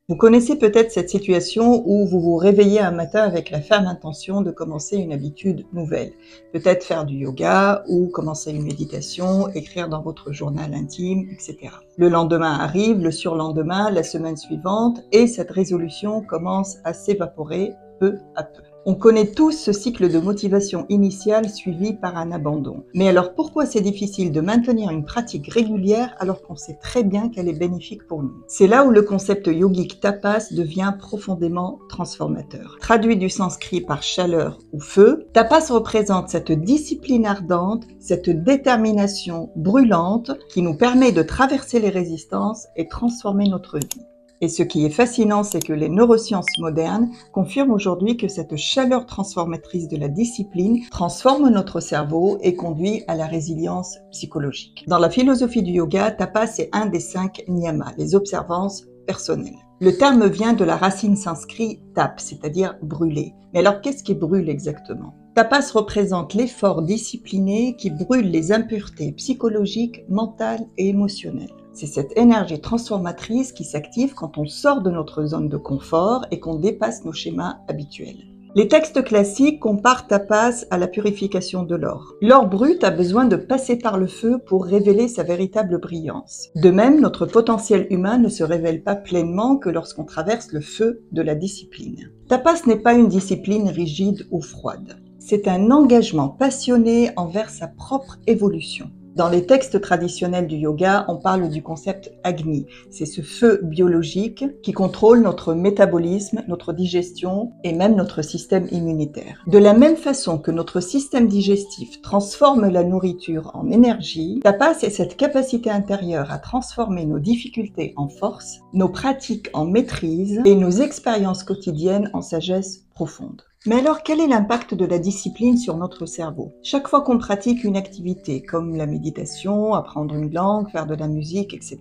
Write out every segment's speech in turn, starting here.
Vous connaissez peut-être cette situation où vous vous réveillez un matin avec la ferme intention de commencer une habitude nouvelle. Peut-être faire du yoga ou commencer une méditation, écrire dans votre journal intime, etc. Le lendemain arrive, le surlendemain, la semaine suivante, et cette résolution commence à s'évaporer peu à peu. On connaît tous ce cycle de motivation initiale suivi par un abandon. Mais alors pourquoi c'est difficile de maintenir une pratique régulière alors qu'on sait très bien qu'elle est bénéfique pour nous? C'est là où le concept yogique tapas devient profondément transformateur. Traduit du sanskrit par chaleur ou feu, tapas représente cette discipline ardente, cette détermination brûlante qui nous permet de traverser les résistances et transformer notre vie. Et ce qui est fascinant, c'est que les neurosciences modernes confirment aujourd'hui que cette chaleur transformatrice de la discipline transforme notre cerveau et conduit à la résilience psychologique. Dans la philosophie du yoga, tapas est un des 5 niyamas, les observances personnelles. Le terme vient de la racine sanskrit tap, c'est-à-dire brûler. Mais alors qu'est-ce qui brûle exactement? Tapas représente l'effort discipliné qui brûle les impuretés psychologiques, mentales et émotionnelles. C'est cette énergie transformatrice qui s'active quand on sort de notre zone de confort et qu'on dépasse nos schémas habituels. Les textes classiques comparent tapas à la purification de l'or. L'or brut a besoin de passer par le feu pour révéler sa véritable brillance. De même, notre potentiel humain ne se révèle pas pleinement que lorsqu'on traverse le feu de la discipline. Tapas n'est pas une discipline rigide ou froide. C'est un engagement passionné envers sa propre évolution. Dans les textes traditionnels du yoga, on parle du concept Agni. C'est ce feu biologique qui contrôle notre métabolisme, notre digestion et même notre système immunitaire. De la même façon que notre système digestif transforme la nourriture en énergie, tapas est cette capacité intérieure à transformer nos difficultés en force, nos pratiques en maîtrise et nos expériences quotidiennes en sagesse profonde. Mais alors, quel est l'impact de la discipline sur notre cerveau? Chaque fois qu'on pratique une activité, comme la méditation, apprendre une langue, faire de la musique, etc.,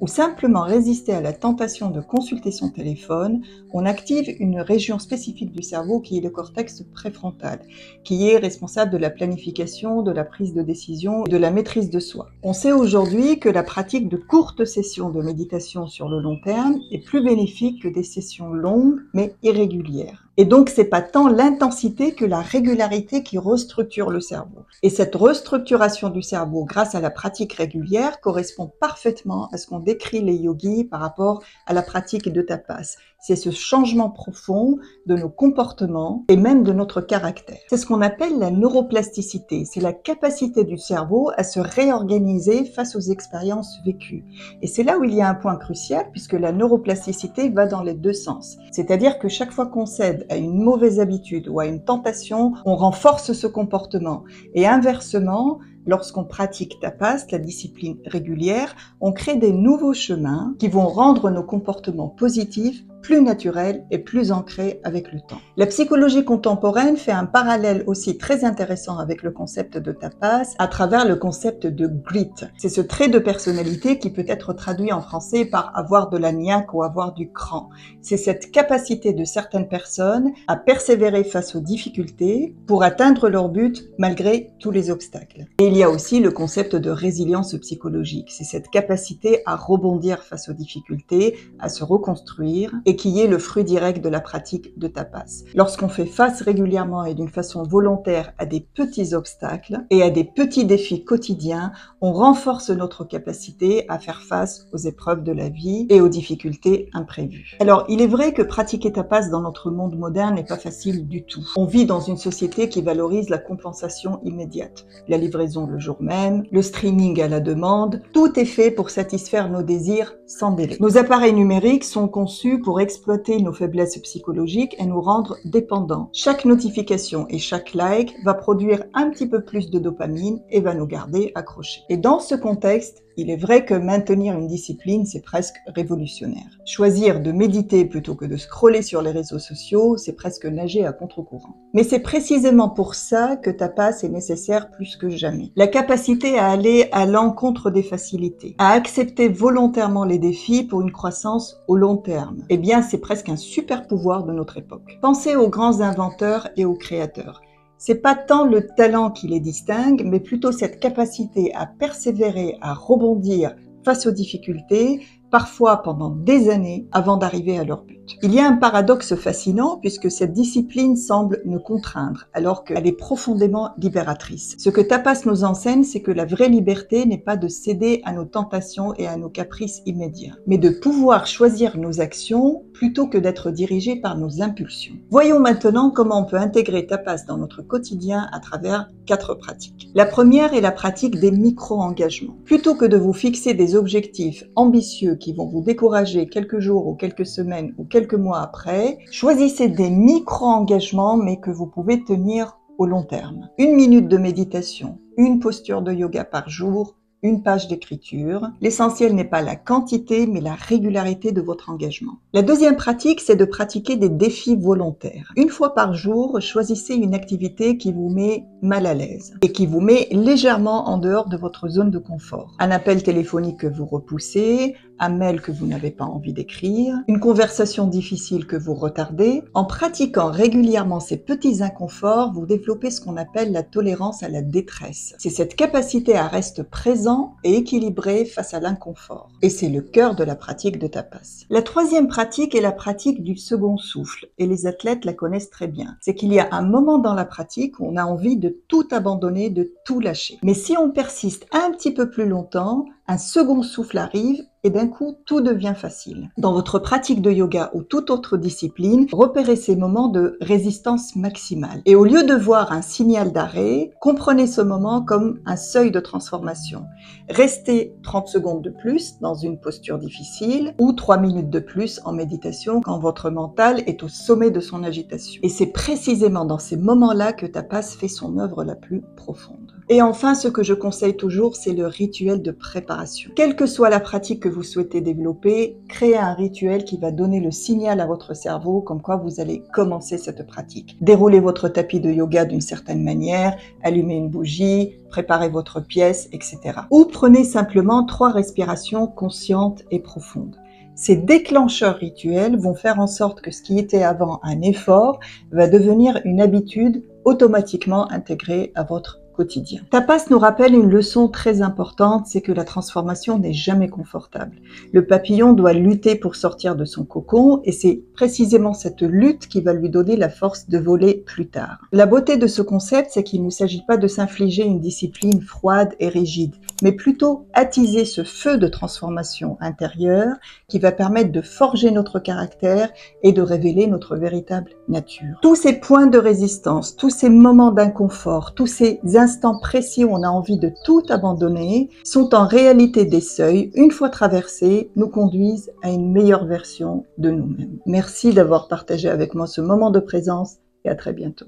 ou simplement résister à la tentation de consulter son téléphone, on active une région spécifique du cerveau qui est le cortex préfrontal, qui est responsable de la planification, de la prise de décision et de la maîtrise de soi. On sait aujourd'hui que la pratique de courtes sessions de méditation sur le long terme est plus bénéfique que des sessions longues mais irrégulières. Et donc, c'est pas tant l'intensité que la régularité qui restructure le cerveau. Et cette restructuration du cerveau grâce à la pratique régulière correspond parfaitement à ce qu'ont décrit les yogis par rapport à la pratique de tapas. C'est ce changement profond de nos comportements et même de notre caractère. C'est ce qu'on appelle la neuroplasticité. C'est la capacité du cerveau à se réorganiser face aux expériences vécues. Et c'est là où il y a un point crucial puisque la neuroplasticité va dans les deux sens. C'est-à-dire que chaque fois qu'on cède à une mauvaise habitude ou à une tentation, on renforce ce comportement. Et inversement, lorsqu'on pratique tapas, la discipline régulière, on crée des nouveaux chemins qui vont rendre nos comportements positifs plus naturel et plus ancré avec le temps. La psychologie contemporaine fait un parallèle aussi très intéressant avec le concept de tapas à travers le concept de grit. C'est ce trait de personnalité qui peut être traduit en français par avoir de la niaque ou avoir du cran. C'est cette capacité de certaines personnes à persévérer face aux difficultés pour atteindre leur but malgré tous les obstacles. Et il y a aussi le concept de résilience psychologique. C'est cette capacité à rebondir face aux difficultés, à se reconstruire et qui est le fruit direct de la pratique de tapas. Lorsqu'on fait face régulièrement et d'une façon volontaire à des petits obstacles et à des petits défis quotidiens, on renforce notre capacité à faire face aux épreuves de la vie et aux difficultés imprévues. Alors, il est vrai que pratiquer tapas dans notre monde moderne n'est pas facile du tout. On vit dans une société qui valorise la compensation immédiate, la livraison le jour même, le streaming à la demande, tout est fait pour satisfaire nos désirs sans délai. Nos appareils numériques sont conçus pour exploiter nos faiblesses psychologiques et nous rendre dépendants. Chaque notification et chaque like va produire un petit peu plus de dopamine et va nous garder accrochés. Et dans ce contexte, il est vrai que maintenir une discipline, c'est presque révolutionnaire. Choisir de méditer plutôt que de scroller sur les réseaux sociaux, c'est presque nager à contre-courant. Mais c'est précisément pour ça que tapas est nécessaire plus que jamais. La capacité à aller à l'encontre des facilités, à accepter volontairement les défis pour une croissance au long terme. Eh bien, c'est presque un super pouvoir de notre époque. Pensez aux grands inventeurs et aux créateurs. C'est pas tant le talent qui les distingue, mais plutôt cette capacité à persévérer, à rebondir face aux difficultés, parfois pendant des années, avant d'arriver à leur but. Il y a un paradoxe fascinant puisque cette discipline semble nous contraindre alors qu'elle est profondément libératrice. Ce que Tapas nous enseigne, c'est que la vraie liberté n'est pas de céder à nos tentations et à nos caprices immédiats, mais de pouvoir choisir nos actions plutôt que d'être dirigé par nos impulsions. Voyons maintenant comment on peut intégrer Tapas dans notre quotidien à travers 4 pratiques. La première est la pratique des micro-engagements. Plutôt que de vous fixer des objectifs ambitieux qui vont vous décourager quelques jours ou quelques semaines ou quelques mois après, choisissez des micro-engagements mais que vous pouvez tenir au long terme. 1 minute de méditation, une posture de yoga par jour, une page d'écriture. L'essentiel n'est pas la quantité, mais la régularité de votre engagement. La deuxième pratique, c'est de pratiquer des défis volontaires. 1 fois par jour, choisissez une activité qui vous met mal à l'aise et qui vous met légèrement en dehors de votre zone de confort. Un appel téléphonique que vous repoussez, un mail que vous n'avez pas envie d'écrire, une conversation difficile que vous retardez. En pratiquant régulièrement ces petits inconforts, vous développez ce qu'on appelle la tolérance à la détresse. C'est cette capacité à rester présent et équilibré face à l'inconfort. Et c'est le cœur de la pratique de Tapas. La troisième pratique est la pratique du second souffle, et les athlètes la connaissent très bien. C'est qu'il y a un moment dans la pratique où on a envie de tout abandonner, de tout lâcher. Mais si on persiste un petit peu plus longtemps, un second souffle arrive et d'un coup, tout devient facile. Dans votre pratique de yoga ou toute autre discipline, repérez ces moments de résistance maximale. Et au lieu de voir un signal d'arrêt, comprenez ce moment comme un seuil de transformation. Restez 30 secondes de plus dans une posture difficile ou 3 minutes de plus en méditation quand votre mental est au sommet de son agitation. Et c'est précisément dans ces moments-là que Tapas fait son œuvre la plus profonde. Et enfin, ce que je conseille toujours, c'est le rituel de préparation. Quelle que soit la pratique que vous souhaitez développer, créez un rituel qui va donner le signal à votre cerveau comme quoi vous allez commencer cette pratique. Déroulez votre tapis de yoga d'une certaine manière, allumez une bougie, préparez votre pièce, etc. Ou prenez simplement 3 respirations conscientes et profondes. Ces déclencheurs rituels vont faire en sorte que ce qui était avant un effort va devenir une habitude automatiquement intégrée à votre quotidien. Tapas nous rappelle une leçon très importante, c'est que la transformation n'est jamais confortable. Le papillon doit lutter pour sortir de son cocon et c'est précisément cette lutte qui va lui donner la force de voler plus tard. La beauté de ce concept, c'est qu'il ne s'agit pas de s'infliger une discipline froide et rigide, mais plutôt attiser ce feu de transformation intérieure qui va permettre de forger notre caractère et de révéler notre véritable nature. Tous ces points de résistance, tous ces moments d'inconfort, tous ces instants précis où on a envie de tout abandonner sont en réalité des seuils, une fois traversés, nous conduisent à une meilleure version de nous-mêmes. Merci d'avoir partagé avec moi ce moment de présence et à très bientôt.